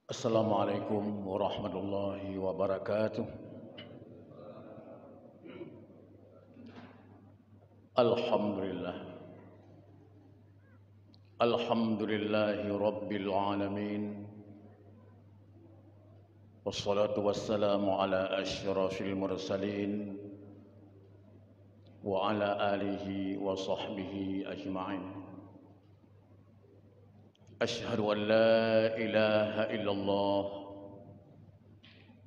Assalamualaikum warahmatullahi wabarakatuh. Alhamdulillah. Alhamdulillahi rabbil alamin. Wassalatu wassalamu ala asyrafil mursalin wa ala alihi wa sahbihi ajma'in. Ashhadu an la ilaha illallah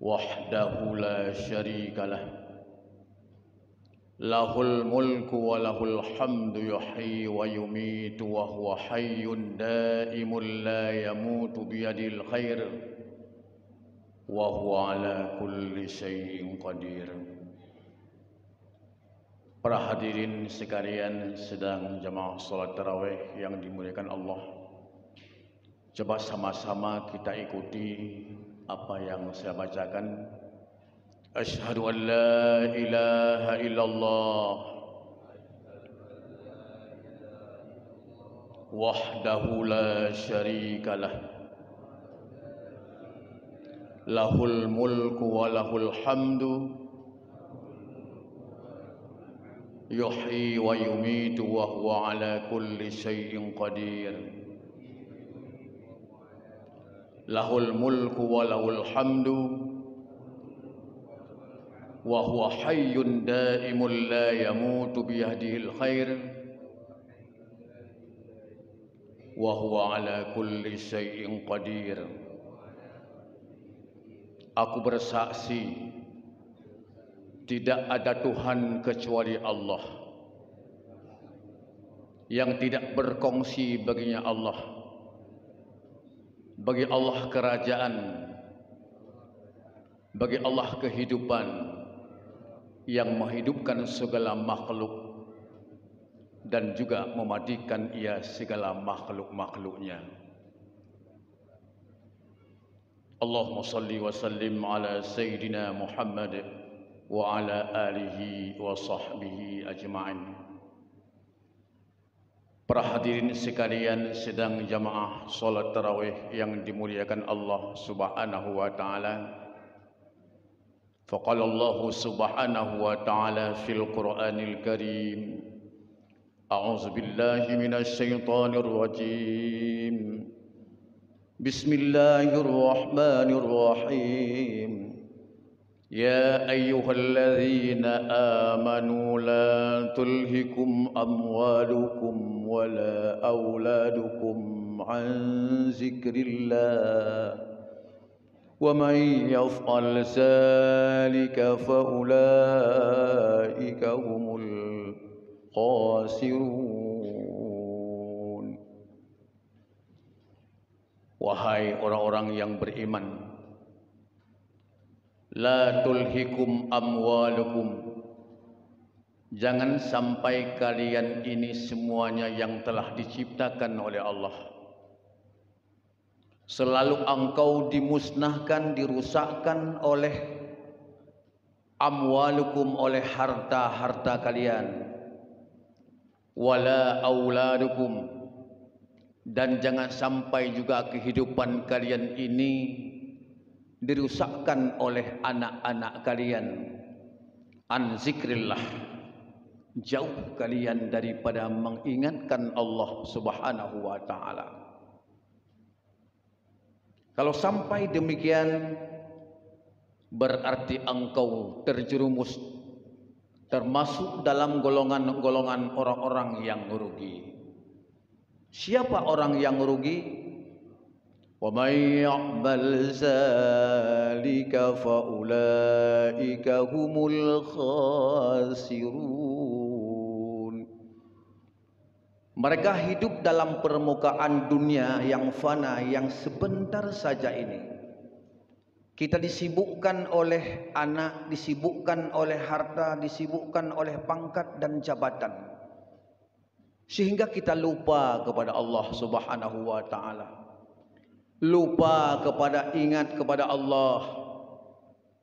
wahdahu la syarika lah. Lahul mulku wa lahul hamdu yuhyi wa yumitu wa huwa hayyun daimul la yamutu biyadil khair wa huwa ala kulli syai'in qadir. Para hadirin sekalian sedang jamaah salat tarawih yang dimuliakan Allah, coba sama-sama kita ikuti apa yang saya bacakan. Asyhadu an la ilaha illallah wahdahu la syarika lah. Lahul mulku wa lahul hamdu yuhyi wa yumitu wa huwa ala kulli syai'in qadir. Lahul mulku wa lahul hamdu wa huwa hayyun daimul la yamutu biyadihil khair wa huwa ala kulli syai'in qadir. Aku bersaksi tidak ada Tuhan kecuali Allah, yang tidak berkongsi baginya Allah. Bagi Allah kerajaan, bagi Allah kehidupan yang menghidupkan segala makhluk dan juga mematikan ia segala makhluk-makhluknya. Allahumma salli wa sallim ala Sayyidina Muhammad wa ala alihi wa sahbihi ajma'in. Para hadirin sekalian sedang jamaah salat tarawih yang dimuliakan Allah Subhanahu wa taala. Faqala Allah Subhanahu wa taala fil Qur'anil Karim, a'udzu billahi minasy syaithanir rajim. Bismillahirrahmanirrahim. Ya ayyuhalladzina amanu la tulhikum amwalukum wala auladukum an zikrillah wa man yaf'al zalika fa ulaika humul khasirun. Wahai orang-orang yang beriman, la tulhikum amwalukum, jangan sampai kalian ini semuanya yang telah diciptakan oleh Allah selalu engkau dimusnahkan, dirusakkan oleh amwalukum, oleh harta-harta kalian, wala auladukum, dan jangan sampai juga kehidupan kalian ini dirusakkan oleh anak-anak kalian. An zikrillah, jauh kalian daripada mengingatkan Allah Subhanahu wa taala. Kalau sampai demikian, berarti engkau terjerumus termasuk dalam golongan-golongan orang-orang yang merugi. Siapa orang yang merugi? Wa may ya'mal zalika fa ulaika humul khasirun. Mereka hidup dalam permukaan dunia yang fana, yang sebentar saja ini. Kita disibukkan oleh anak, disibukkan oleh harta, disibukkan oleh pangkat dan jabatan, sehingga kita lupa kepada Allah Subhanahu wa taala. Lupa ingat kepada Allah.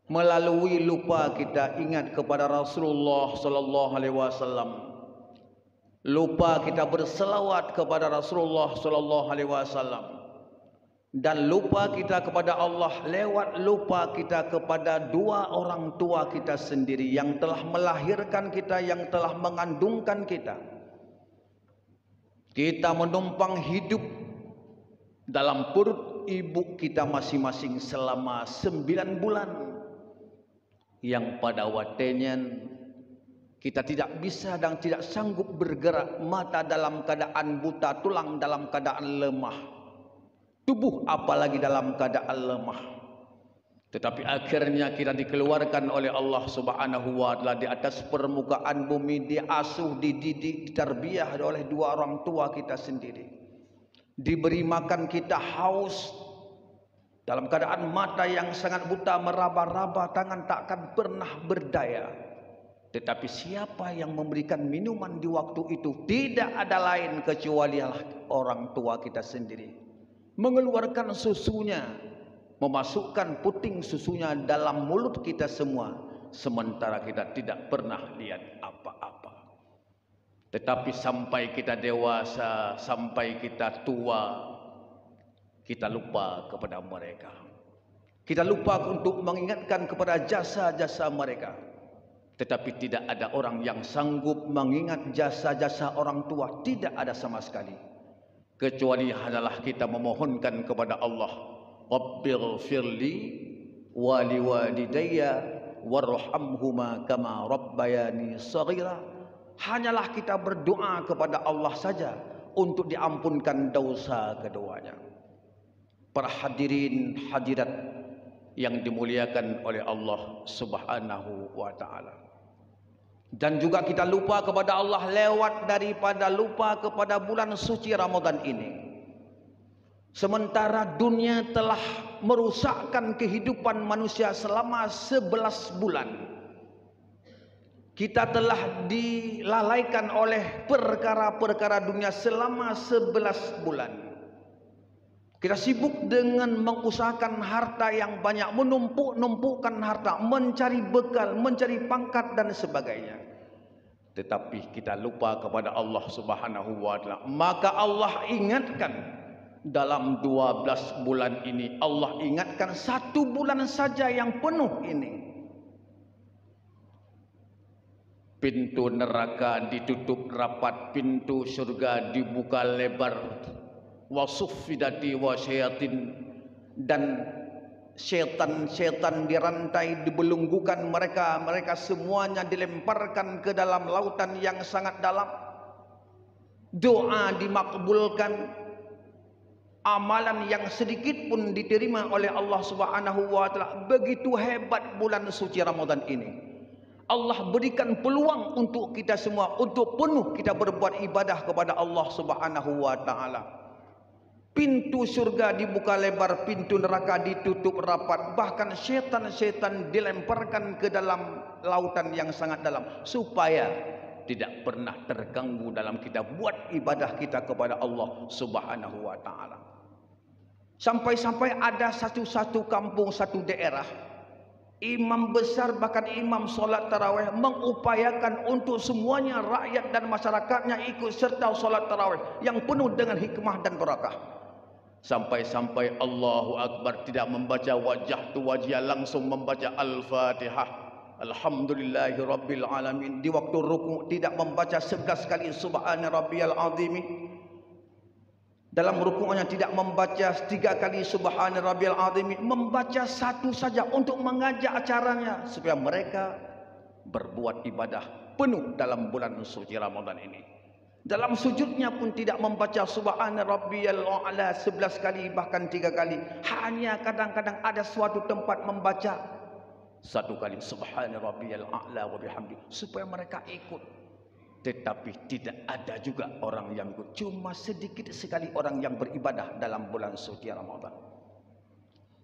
Melalui lupa kita ingat kepada Rasulullah sallallahu alaihi wasallam. Lupa kita berselawat kepada Rasulullah sallallahu alaihi wasallam. Dan lupa kita kepada Allah lewat lupa kita kepada dua orang tua kita sendiri yang telah melahirkan kita, yang telah mengandungkan kita. Kita menumpang hidup dalam perut ibu kita masing-masing selama 9 bulan. Yang pada waktunya kita tidak bisa dan tidak sanggup bergerak, mata dalam keadaan buta, tulang dalam keadaan lemah, tubuh apalagi dalam keadaan lemah. Tetapi akhirnya kita dikeluarkan oleh Allah Subhanahu wa taala di atas permukaan bumi, diasuh, dididik, ditarbiyah oleh dua orang tua kita sendiri. Diberi makan kita haus dalam keadaan mata yang sangat buta, meraba-raba, tangan takkan pernah berdaya. Tetapi siapa yang memberikan minuman di waktu itu? Tidak ada lain kecuali orang tua kita sendiri. Mengeluarkan susunya, memasukkan puting susunya dalam mulut kita semua, sementara kita tidak pernah lihat apa-apa. Tetapi sampai kita dewasa, sampai kita tua, kita lupa kepada mereka. Kita lupa untuk mengingatkan kepada jasa-jasa mereka. Tetapi tidak ada orang yang sanggup mengingat jasa-jasa orang tua. Tidak ada sama sekali. Kecuali hanyalah kita memohonkan kepada Allah, Rabbighfirli wa liwalidayya warhamhuma kama rabbayani shaghira. Hanyalah kita berdoa kepada Allah saja untuk diampunkan dosa keduanya. Para hadirin hadirat yang dimuliakan oleh Allah Subhanahu wa taala. Dan juga kita lupa kepada Allah lewat daripada lupa kepada bulan suci Ramadan ini. Sementara dunia telah merusakkan kehidupan manusia selama 11 bulan. Kita telah dilalaikan oleh perkara-perkara dunia selama 11 bulan. Kita sibuk dengan mengusahakan harta yang banyak, menumpuk-numpukkan harta, mencari bekal, mencari pangkat dan sebagainya. Tetapi kita lupa kepada Allah Subhanahu wa taala. Maka Allah ingatkan dalam 12 bulan ini, Allah ingatkan 1 bulan saja yang penuh ini. Pintu neraka ditutup rapat, pintu surga dibuka lebar. Wasuffidati wasyayatin, dan syaitan-syaitan dirantai, dibelunggukan mereka semuanya dilemparkan ke dalam lautan yang sangat dalam. Doa dimakbulkan, amalan yang sedikit pun diterima oleh Allah Subhanahu wa taala. Begitu hebat bulan suci Ramadan ini. Allah berikan peluang untuk kita semua untuk penuh kita berbuat ibadah kepada Allah Subhanahu wa taala. Pintu surga dibuka lebar, pintu neraka ditutup rapat. Bahkan syaitan-syaitan dilemparkan ke dalam lautan yang sangat dalam, supaya tidak pernah terganggu dalam kita buat ibadah kita kepada Allah Subhanahu wa taala. Sampai-sampai ada satu kampung, satu daerah, imam besar bahkan imam solat tarawih mengupayakan untuk semuanya rakyat dan masyarakatnya ikut serta solat tarawih yang penuh dengan hikmah dan barakah. Sampai-sampai Allahu Akbar tidak membaca wajah tu wajah, langsung membaca Al-Fatihah, Alhamdulillahi Rabbil Alamin. Di waktu ruku tidak membaca 11 kali Subhana Rabbiyal Azim. Dalam ruku'nya tidak membaca 3 kali Subhana Rabbiyal Azim, membaca 1 saja untuk mengajak acaranya supaya mereka berbuat ibadah penuh dalam bulan suci Ramadan ini. Dalam sujudnya pun tidak membaca Subhana Rabbiyal A'la 11 kali, bahkan 3 kali. Hanya kadang-kadang ada suatu tempat membaca 1 kali Subhana Rabbiyal A'la wa bihamdi, supaya mereka ikut. Tetapi tidak ada juga orang yang ikut. Cuma sedikit sekali orang yang beribadah dalam bulan suci Ramadan.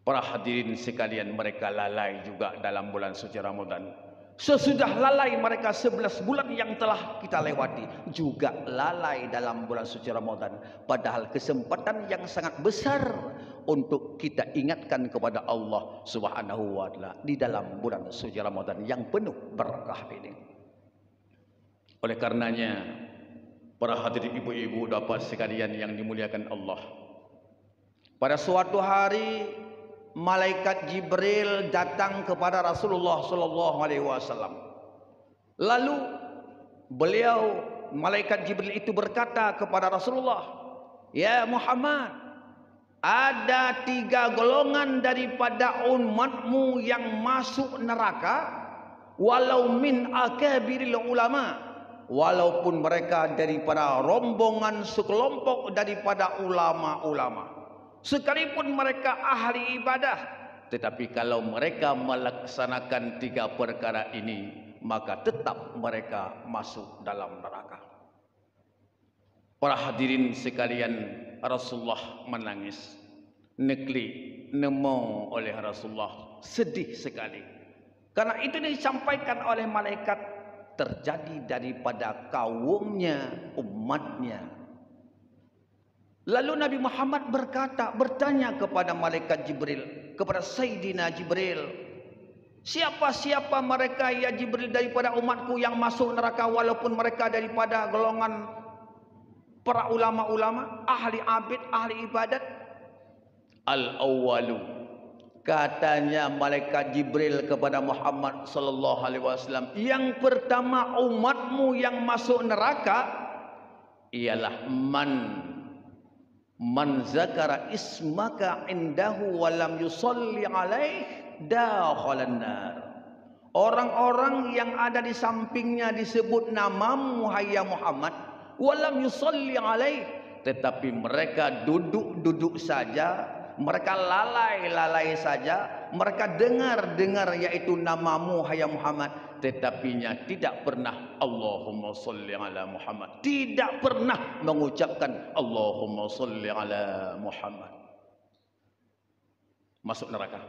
Para hadirin sekalian, mereka lalai juga dalam bulan suci Ramadan. Sesudah lalai mereka 11 bulan yang telah kita lewati, juga lalai dalam bulan suci Ramadan. Padahal kesempatan yang sangat besar untuk kita ingatkan kepada Allah Subhanahu wa taala di dalam bulan suci Ramadan yang penuh berkah ini. Oleh karenanya, para hadirin ibu-ibu, bapak sekalian yang dimuliakan Allah, Pada suatu hari malaikat Jibril datang kepada Rasulullah sallallahu alaihi wasallam. Lalu malaikat Jibril itu berkata kepada Rasulullah, "Ya Muhammad, ada 3 golongan daripada umatmu yang masuk neraka, walau min akabiril ulama, walaupun mereka daripada rombongan sekelompok daripada ulama-ulama. Sekalipun mereka ahli ibadah, tetapi kalau mereka melaksanakan 3 perkara ini, maka tetap mereka masuk dalam neraka." Para hadirin sekalian, Rasulullah menangis. Nekli nemo oleh Rasulullah, sedih sekali. Karena itu disampaikan oleh malaikat terjadi daripada kaumnya, umatnya. Lalu Nabi Muhammad bertanya kepada malaikat Jibril, kepada Sayyidina Jibril, siapa-siapa mereka ya Jibril daripada umatku yang masuk neraka walaupun mereka daripada golongan para ulama-ulama, ahli abid, ahli ibadat? Al-awwalu, katanya malaikat Jibril kepada Muhammad sallallahu alaihi wasallam, yang pertama umatmu yang masuk neraka ialah man zakara ismaka indahu wa lam yusalli alaih dakhalan nar. Orang-orang yang ada di sampingnya disebut namamu hai Muhammad, walam yusalli alaih, tetapi mereka duduk-duduk saja, mereka lalai-lalai saja, mereka dengar-dengar yaitu namamu hai Muhammad, tetapinya tidak pernah Allahumma salli ala Muhammad, tidak pernah mengucapkan Allahumma salli ala Muhammad, masuk neraka.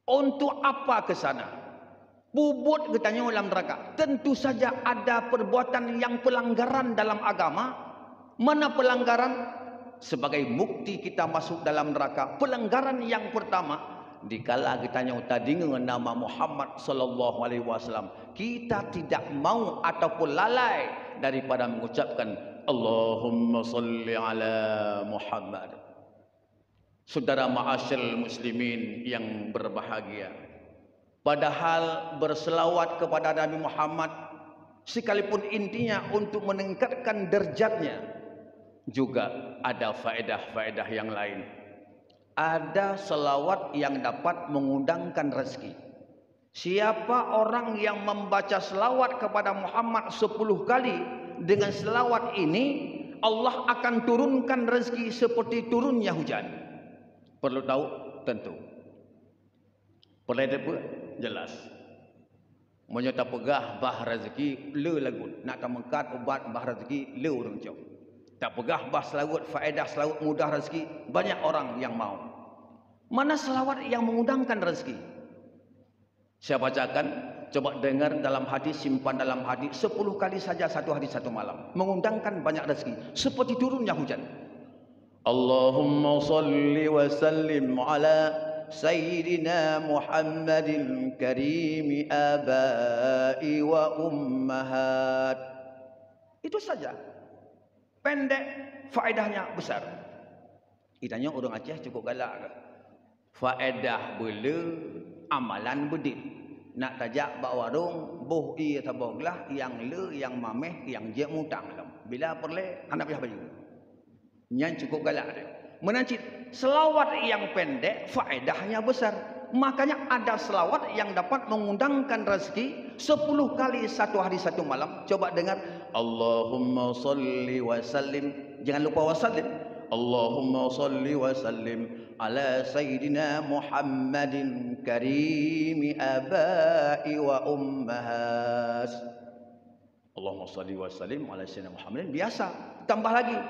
Untuk apa ke sana? Bubut katanya dalam neraka. Tentu saja ada perbuatan yang pelanggaran dalam agama. Mana pelanggaran? Sebagai bukti kita masuk dalam neraka. Pelanggaran yang pertama, dikala kita nyata dengan nama Muhammad sallallahu alaihi wasallam, kita tidak mau ataupun lalai daripada mengucapkan Allahumma salli ala Muhammad. Saudara ma'asyal muslimin yang berbahagia, padahal berselawat kepada Nabi Muhammad sekalipun intinya untuk meningkatkan derajatnya, juga ada faedah-faedah yang lain. Ada selawat yang dapat mengundangkan rezeki. Siapa orang yang membaca selawat kepada Muhammad 10 kali, dengan selawat ini Allah akan turunkan rezeki seperti turunnya hujan. Perlu tahu? Tentu. Perlu tahu? Jelas. Menyata pegah bah rezeki le lagut, nak tamengkat ubat bah rezeki le orang jauh. Tak pegah bah selawat, faedah selawat mudah rezeki, banyak orang yang mau. Mana selawat yang mengundangkan rezeki? Saya bacakan, coba dengar dalam hadis, simpan dalam hadis, 10 kali saja satu hari satu malam, mengundangkan banyak rezeki seperti turunnya hujan. Allahumma salli wa sallim ala Sayyidina Muhammadin karimi abai wa ummahat. Itu saja. Pendek, faedahnya besar. Itanya orang Aceh cukup galak ke? Faedah bela, amalan bedit. Nak tajak bak warung, boh iya taboglah, yang le, yang mameh, yang je mutang lam. Bila perle, anak pihak baju. Nyan cukup galak dia. Menancit, selawat yang pendek, faedahnya besar. Makanya ada selawat yang dapat mengundangkan rezeki 10 kali satu hari satu malam. Coba dengar. Allahumma salli wa sallim. Jangan lupa wa sallim. Allahumma salli wa sallim ala Sayyidina Muhammadin karimi abai wa ummahat. Allahumma salli wa sallim ala Sayyidina Muhammadin. Biasa. Tambah lagi.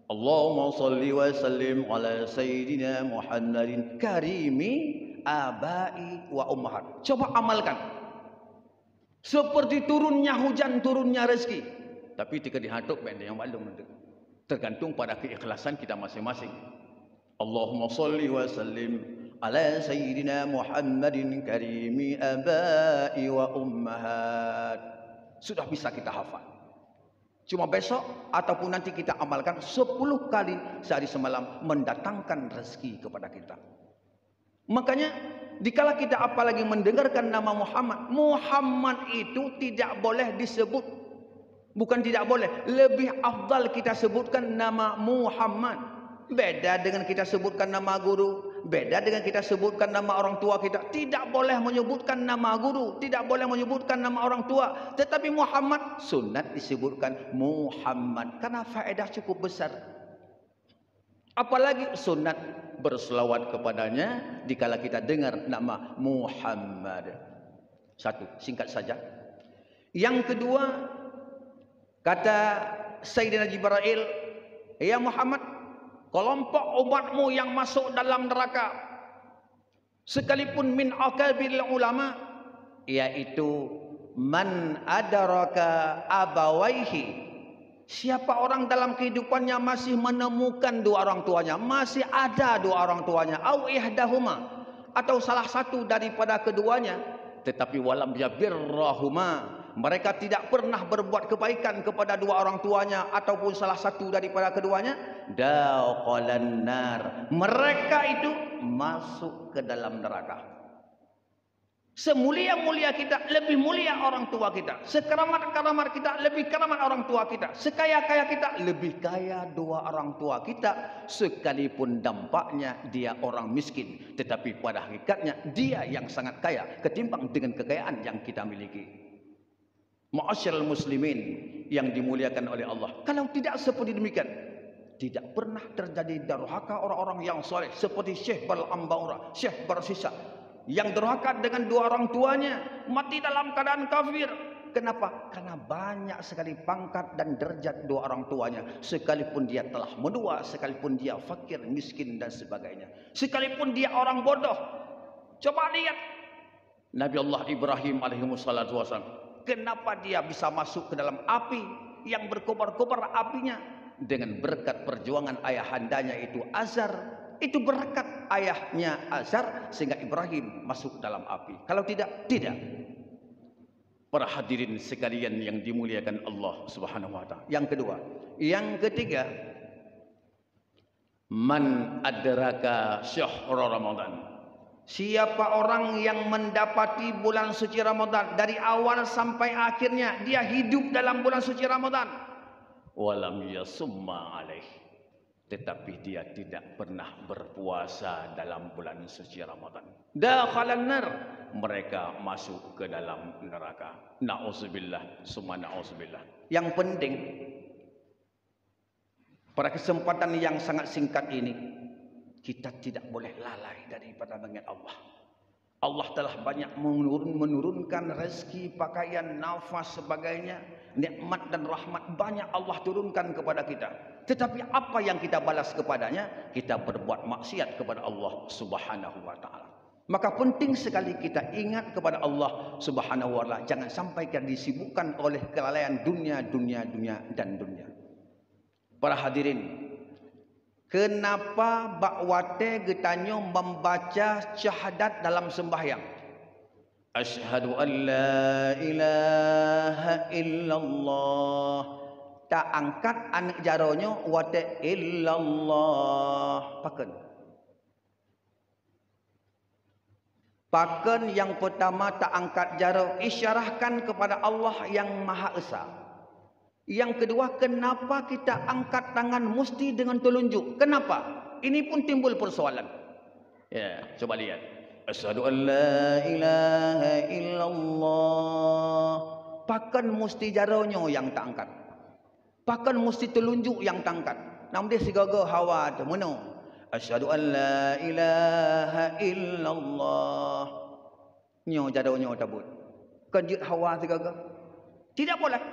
Allahumma salli wa sallim ala Sayyidina Muhammadin karimi abai wa ummahat. Coba amalkan. Seperti turunnya hujan, turunnya rezeki. Tapi jika dihadap benda yang maklum, tergantung pada keikhlasan kita masing-masing. Allahumma salli wa sallim ala Sayyidina Muhammadin karimi abai wa ummahat. Sudah bisa kita hafal. Cuma besok ataupun nanti kita amalkan 10 kali sehari semalam mendatangkan rezeki kepada kita. Makanya dikala kita apalagi mendengarkan nama Muhammad, Muhammad itu tidak boleh disebut, bukan tidak boleh, lebih afdal kita sebutkan nama Muhammad. Beda dengan kita sebutkan nama guru, beda dengan kita sebutkan nama orang tua kita. Tidak boleh menyebutkan nama guru, tidak boleh menyebutkan nama orang tua. Tetapi Muhammad sunat disebutkan Muhammad karena faedah cukup besar. Apalagi sunat berselawat kepadanya dikala kita dengar nama Muhammad. Satu, singkat saja. Yang kedua, kata Sayyidina Jibril, ya Muhammad, kelompok umatmu yang masuk dalam neraka sekalipun min akabiril ulama, yaitu man adraka abawaihi, siapa orang dalam kehidupannya masih menemukan dua orang tuanya, masih ada dua orang tuanya, au ihdahuma, atau salah satu daripada keduanya, tetapi walam yabirrahuma, mereka tidak pernah berbuat kebaikan kepada dua orang tuanya ataupun salah satu daripada keduanya, dakhalan nar, mereka itu masuk ke dalam neraka. Semulia-mulia kita, lebih mulia orang tua kita. Sekeramat-keramat kita, lebih keramat orang tua kita. Sekaya-kaya kita, lebih kaya dua orang tua kita. Sekalipun dampaknya dia orang miskin, tetapi pada hakikatnya dia yang sangat kaya ketimbang dengan kekayaan yang kita miliki. Ma'asyiral muslimin yang dimuliakan oleh Allah, kalau tidak seperti demikian, tidak pernah terjadi durhaka orang-orang yang soleh seperti Syekh Balambaura, Syekh Barsisa, yang durhaka dengan dua orang tuanya, mati dalam keadaan kafir. Kenapa? Karena banyak sekali pangkat dan derajat dua orang tuanya, sekalipun dia telah menua, sekalipun dia fakir, miskin dan sebagainya, sekalipun dia orang bodoh. Coba lihat Nabi Allah Ibrahim alaihi wassalatu wassalam, kenapa dia bisa masuk ke dalam api yang berkobar-kobar apinya? Dengan berkat perjuangan ayahandanya itu Azar. Itu berkat ayahnya Azar sehingga Ibrahim masuk dalam api. Kalau tidak, tidak. Para hadirin sekalian yang dimuliakan Allah Subhanahu wa taala. Yang kedua, yang ketiga, man adraka syahrul Ramadan. Siapa orang yang mendapati bulan suci Ramadan dari awal sampai akhirnya, dia hidup dalam bulan suci Ramadan, walam yasumma alaih, tetapi dia tidak pernah berpuasa dalam bulan suci Ramadan, dakhalan nar, mereka masuk ke dalam neraka. Na'udzubillah, summa na'udzubillah. Yang penting pada kesempatan yang sangat singkat ini, kita tidak boleh lalai daripada mengingat Allah. Allah telah banyak menurunkan rezeki, pakaian, nafas, sebagainya, nikmat dan rahmat banyak Allah turunkan kepada kita. Tetapi apa yang kita balas kepadanya? Kita berbuat maksiat kepada Allah Subhanahu wa taala. Maka penting sekali kita ingat kepada Allah Subhanahu wa taala, jangan sampai kita disibukkan oleh kelalaian dunia dan dunia. Para hadirin, kenapa bakwate getanyo membaca syahadat dalam sembahyang? Asyhadu an la ilaha illallah. Tak angkat anak jaronyo wate illallah. Paken yang pertama tak angkat jaro, isyarahkan kepada Allah yang Maha Esa. Yang kedua, kenapa kita angkat tangan mesti dengan telunjuk? Kenapa? Ini pun timbul persoalan. Ya, coba lihat. Asyhadu an la ilaha illallah. Pakan mesti jaronyo yang tak angkat. Pakan mesti telunjuk yang tak angkat. Namun dia sigaga hawa tu mono. Asyhadu an la ilaha illallah. Nyo jaronyo tabut. Kejut hawa sigaga. Tidak boleh.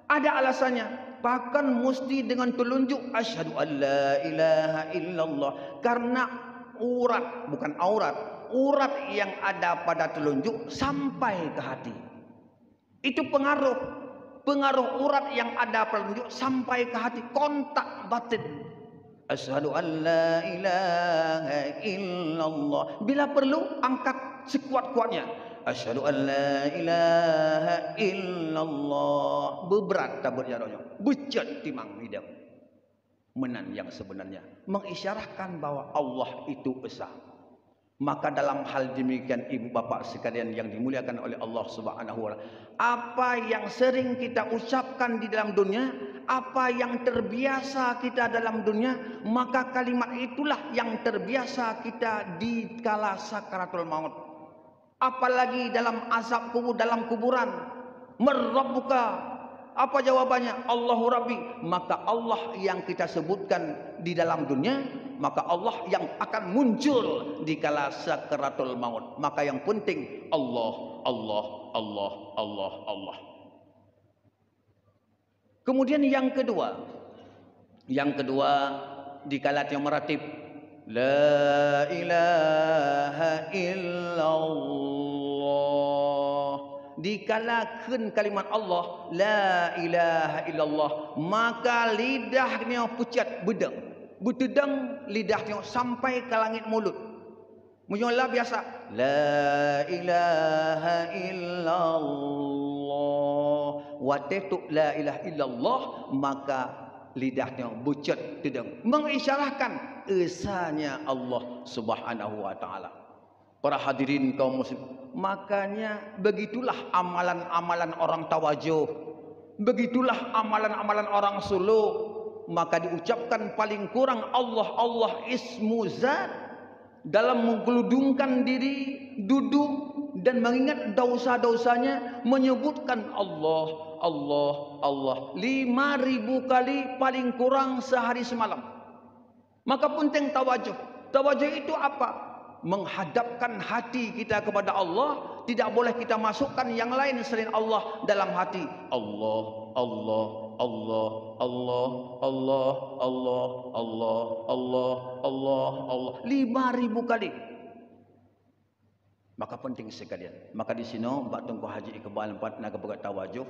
Ada alasannya. Bahkan mesti dengan telunjuk asyhadu an la ilaha illallah. Karena urat, bukan aurat, urat yang ada pada telunjuk sampai ke hati. Itu pengaruh urat yang ada pada telunjuk sampai ke hati, kontak batin. Asyhadu an la ilaha illallah. Bila perlu angkat sekuat-kuatnya. Asyhadu an la ilaha illallah. Beberat tabut jaraknya. Becet timang hidup. Menan yang sebenarnya. Mengisyarahkan bahwa Allah itu esa. Maka dalam hal demikian ibu bapak sekalian yang dimuliakan oleh Allah Subhanahu wa taala, apa yang sering kita ucapkan di dalam dunia, apa yang terbiasa kita dalam dunia, maka kalimat itulah yang terbiasa kita di kala sakaratul maut. Apalagi dalam azab kubur, dalam kuburan. Marrabbuka, apa jawabannya? Allahu Rabbi. Maka Allah yang kita sebutkan di dalam dunia, maka Allah yang akan muncul di kala sakaratul maut. Maka yang penting Allah, Allah, Allah, Allah, Allah. Kemudian yang kedua di kala yang meratib la ilaha illallah. Dikalakan kalimat Allah la ilaha illallah, maka lidahnya pucat bedeng, betedang lidahnya sampai ke langit mulut. Menyolah biasa la ilaha illallah, watetu la ilaha illallah, maka lidahnya pucat tedang, mengisyarahkan esanya Allah Subhanahu wa taala. Para hadirin kaum muslim, makanya begitulah amalan-amalan orang tawajuh, begitulah amalan-amalan orang suluh. Maka diucapkan paling kurang Allah, Allah ismu zat, dalam menggeludungkan diri, duduk dan mengingat dosa-dosanya, menyebutkan Allah, Allah, Allah 5.000 kali paling kurang sehari semalam. Maka penting tawajuh. Tawajuh itu apa? Menghadapkan hati kita kepada Allah. Tidak boleh kita masukkan yang lain selain Allah dalam hati. Allah, Allah, Allah, Allah, Allah, Allah, Allah, Allah, Allah, Allah 5.000 kali. Maka penting sekalian. Maka di sini Mbak Tunku Haji Iqbal 4 naga berat tawajuh.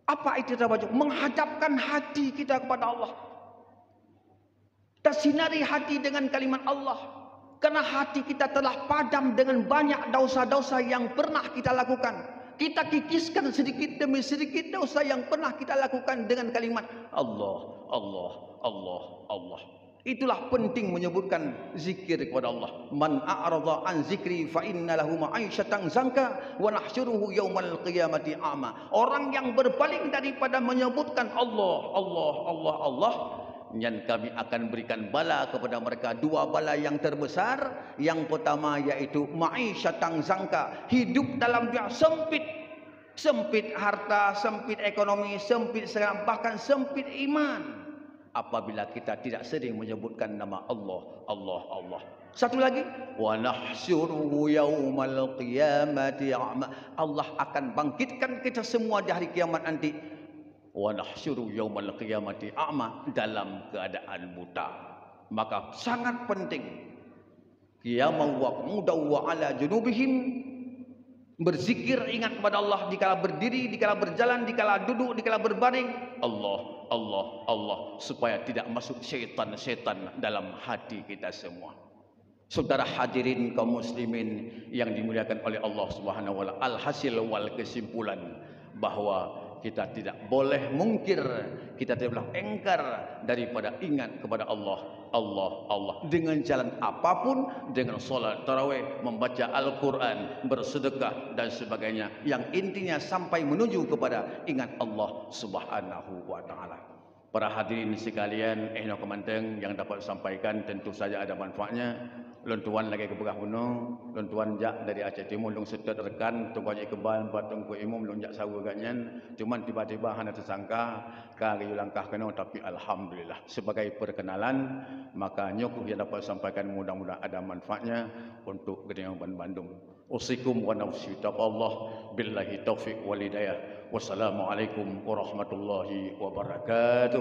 Apa itu tawajuh? Menghadapkan hati kita kepada Allah. Tersinari hati dengan kalimat Allah. Karena hati kita telah padam dengan banyak dosa-dosa yang pernah kita lakukan. Kita kikiskan sedikit demi sedikit dosa yang pernah kita lakukan dengan kalimat Allah, Allah, Allah, Allah. Itulah penting menyebutkan zikir kepada Allah. Man a'rada an zikri fa inna lahu ma'isyatan zanka wa nahsyuruhu yaumal qiyamati a'ma. Orang yang berpaling daripada menyebutkan Allah, Allah, Allah, Allah, yang kami akan berikan bala kepada mereka, 2 bala yang terbesar. Yang pertama yaitu ma'isyatan zanka, hidup dalam dunia sempit. Sempit harta, sempit ekonomi, sempit segala, bahkan sempit iman. Apabila kita tidak sering menyebutkan nama Allah, Allah, Allah. Satu lagi, wa nahsyuruhu yaumal qiyamati a'ma. Allah akan bangkitkan kita semua di hari kiamat nanti. Wa nahsyuru yaumal qiyamati a'ma, dalam keadaan buta. Maka sangat penting qiyamu wa qu'udan wa ala junubihim, berzikir, ingat kepada Allah dikala berdiri, dikala berjalan, dikala duduk, dikala berbaring. Allah, Allah, Allah, supaya tidak masuk syaitan-syaitan dalam hati kita semua. Saudara hadirin kaum muslimin yang dimuliakan oleh Allah Subhanahu wa taala, alhasil wal kesimpulan bahwa kita tidak boleh mungkir, kita tidak boleh engkar daripada ingat kepada Allah, Allah, Allah, dengan jalan apapun, dengan solat tarawih, membaca Al-Quran, bersedekah dan sebagainya, yang intinya sampai menuju kepada ingat Allah Subhanahu wa taala. Para hadirin sekalian, kemanteng yang dapat sampaikan tentu saja ada manfaatnya. Lontuan lagi ke Bekah Puno, lontuan jak dari Aceh Timur, long setet rekan, Tunggu Haji Kebal, buat Tunggu Imam, long jak sawu ganyan. Cuman tiba-tiba hanya tersangka, kari langkah kena, tapi alhamdulillah. Sebagai perkenalan, maka nyok yang dapat sampaikan mudah-mudahan ada manfaatnya untuk Gedeng Bandung. Usikum wa nafsi taqallah billahi taufiq wal hidayah. Wassalamualaikum warahmatullahi wabarakatuh.